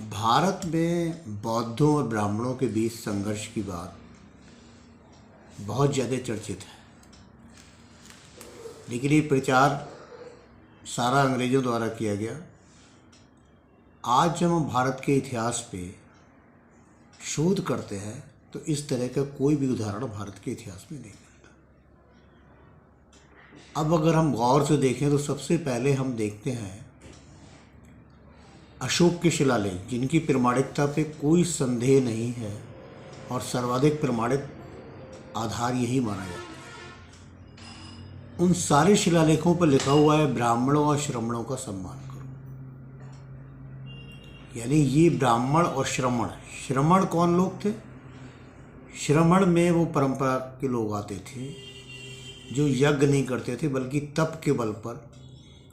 भारत में बौद्धों और ब्राह्मणों के बीच संघर्ष की बात बहुत ज़्यादा चर्चित है, लेकिन ये प्रचार सारा अंग्रेज़ों द्वारा किया गया। आज जब हम भारत के इतिहास पे शोध करते हैं तो इस तरह का कोई भी उदाहरण भारत के इतिहास में नहीं मिलता। अब अगर हम गौर से देखें तो सबसे पहले हम देखते हैं अशोक के शिलालेख, जिनकी प्रमाणिकता पे कोई संदेह नहीं है और सर्वाधिक प्रमाणित आधार यही माना जाता है। उन सारे शिलालेखों पर लिखा हुआ है ब्राह्मणों और श्रमणों का सम्मान करो। यानी ये ब्राह्मण और श्रमण कौन लोग थे? श्रमण में वो परंपरा के लोग आते थे जो यज्ञ नहीं करते थे बल्कि तप के बल पर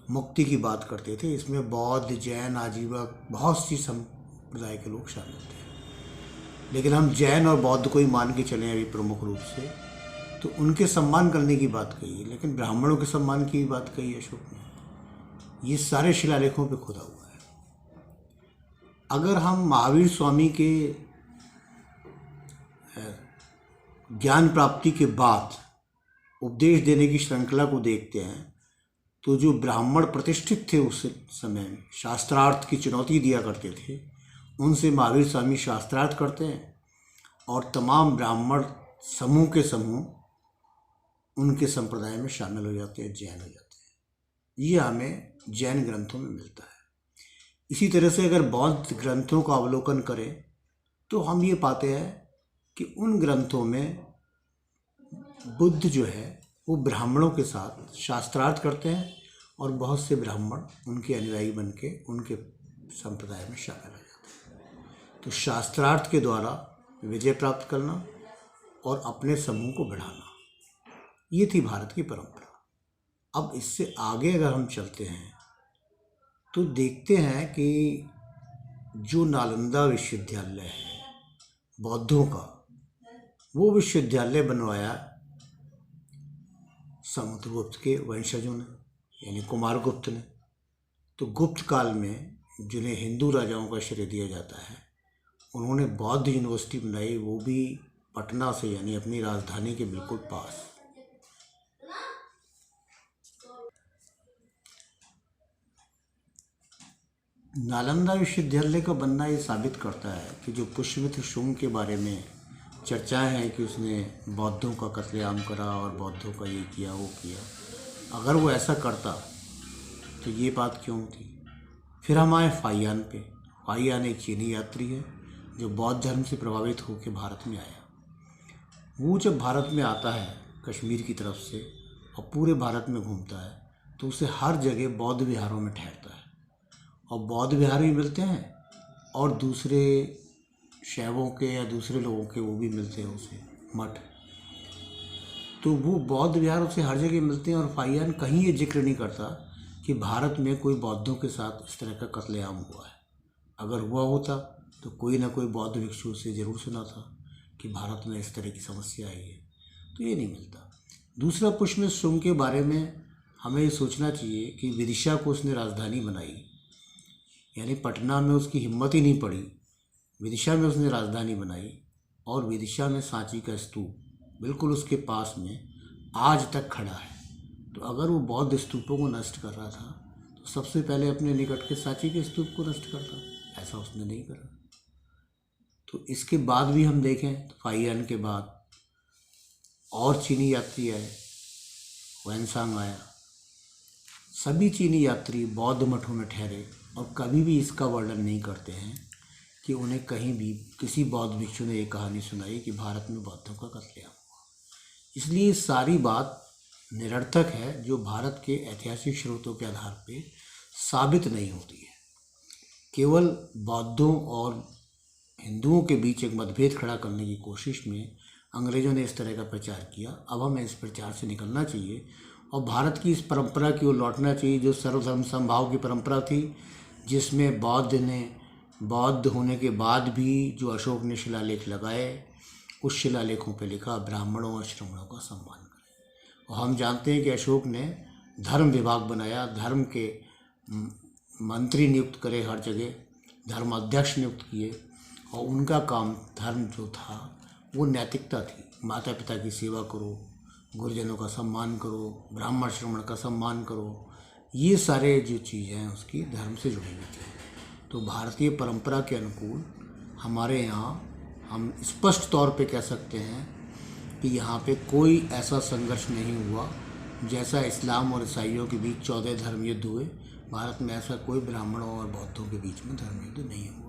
मुक्ति की बात करते थे। इसमें बौद्ध, जैन, आजीवक बहुत सी संप्रदाय के लोग शामिल थे, लेकिन हम जैन और बौद्ध को ही मान के चले अभी प्रमुख रूप से। तो उनके सम्मान करने की बात कही है, लेकिन ब्राह्मणों के सम्मान की भी बात कही है अशोक ने। ये सारे शिलालेखों पे खुदा हुआ है। अगर हम महावीर स्वामी के ज्ञान प्राप्ति के बाद उपदेश देने की श्रृंखला को देखते हैं तो जो ब्राह्मण प्रतिष्ठित थे उस समय में शास्त्रार्थ की चुनौती दिया करते थे, उनसे महावीर स्वामी शास्त्रार्थ करते हैं और तमाम ब्राह्मण समूह के समूह उनके संप्रदाय में शामिल हो जाते हैं, जैन हो जाते हैं। ये हमें जैन ग्रंथों में मिलता है। इसी तरह से अगर बौद्ध ग्रंथों का अवलोकन करें तो हम ये पाते हैं कि उन ग्रंथों में बुद्ध जो है वो ब्राह्मणों के साथ शास्त्रार्थ करते हैं और बहुत से ब्राह्मण उनके अनुयायी बन के उनके संप्रदाय में शामिल हो जाते हैं। तो शास्त्रार्थ के द्वारा विजय प्राप्त करना और अपने समूह को बढ़ाना, ये थी भारत की परंपरा। अब इससे आगे अगर हम चलते हैं तो देखते हैं कि जो नालंदा विश्वविद्यालय है बौद्धों का, वो विश्वविद्यालय बनवाया समुद्रगुप्त के वंशजों ने, यानी कुमारगुप्त ने। तो गुप्त काल में जिन्हें हिंदू राजाओं का श्रेय दिया जाता है, उन्होंने बौद्ध यूनिवर्सिटी बनाई, वो भी पटना से, यानी अपनी राजधानी के बिल्कुल पास। नालंदा विश्वविद्यालय का बनना ये साबित करता है कि जो पुष्यमित्र शुंग के बारे में चर्चाएं हैं कि उसने बौद्धों का कत्लेआम करा और बौद्धों का ये किया वो किया, अगर वो ऐसा करता तो ये बात क्यों थी? फिर हम आए फाहियान पे। फाहियान एक चीनी यात्री है जो बौद्ध धर्म से प्रभावित होकर भारत में आया। वो जब भारत में आता है कश्मीर की तरफ से और पूरे भारत में घूमता है तो उसे हर जगह बौद्ध विहारों में ठहरता है और बौद्ध विहार भी मिलते हैं और दूसरे शैवों के या दूसरे लोगों के वो भी मिलते हैं उसे, मठ। तो वो बौद्ध विहार उसे हर जगह मिलते हैं और फाहियान कहीं ये जिक्र नहीं करता कि भारत में कोई बौद्धों के साथ इस तरह का कत्लेआम हुआ है। अगर हुआ होता तो कोई ना कोई बौद्ध भिक्षु से ज़रूर सुना था कि भारत में इस तरह की समस्या आई है। तो ये नहीं मिलता। दूसरा, पुष्यमित्र शुंग के बारे में हमें ये सोचना चाहिए कि विदिशा को उसने राजधानी बनाई, यानी पटना में उसकी हिम्मत ही नहीं पड़ी, विदिशा में उसने राजधानी बनाई और विदिशा में सांची का स्तूप बिल्कुल उसके पास में आज तक खड़ा है। तो अगर वो बौद्ध स्तूपों को नष्ट कर रहा था तो सबसे पहले अपने निकट के सांची के स्तूप को नष्ट करता, ऐसा उसने नहीं करा। तो इसके बाद भी हम देखें तो फाहियान के बाद और चीनी यात्री आए, वैनसांग आया। सभी चीनी यात्री बौद्ध मठों में ठहरे और कभी भी इसका वर्णन नहीं करते हैं कि उन्हें कहीं भी किसी बौद्ध भिक्षु ने ये कहानी सुनाई कि भारत में बौद्धों का कत्लेआम हुआ। इसलिए सारी बात निरर्थक है जो भारत के ऐतिहासिक स्रोतों के आधार पे साबित नहीं होती है। केवल बौद्धों और हिंदुओं के बीच एक मतभेद खड़ा करने की कोशिश में अंग्रेज़ों ने इस तरह का प्रचार किया। अब हमें इस प्रचार से निकलना चाहिए और भारत की इस परंपरा की ओर लौटना चाहिए जो सर्वधर्म समभाव की परंपरा थी, जिसमें बौद्ध होने के बाद भी जो अशोक ने शिलालेख लगाए, उस शिलालेखों पे लिखा ब्राह्मणों और श्रमणों का सम्मान करें। और हम जानते हैं कि अशोक ने धर्म विभाग बनाया, धर्म के मंत्री नियुक्त करे हर जगह, धर्माध्यक्ष नियुक्त किए और उनका काम धर्म जो था वो नैतिकता थी। माता पिता की सेवा करो, गुरुजनों का सम्मान करो, ब्राह्मण श्रमण का सम्मान करो, ये सारे जो चीज़ें हैं उसकी धर्म से जुड़ी हुई थी। तो भारतीय परंपरा के अनुकूल हमारे यहाँ हम स्पष्ट तौर पे कह सकते हैं कि यहाँ पे कोई ऐसा संघर्ष नहीं हुआ जैसा इस्लाम और ईसाइयों के बीच 14 धर्म युद्ध हुए। भारत में ऐसा कोई ब्राह्मणों और बौद्धों के बीच में धर्म युद्ध नहीं हुआ।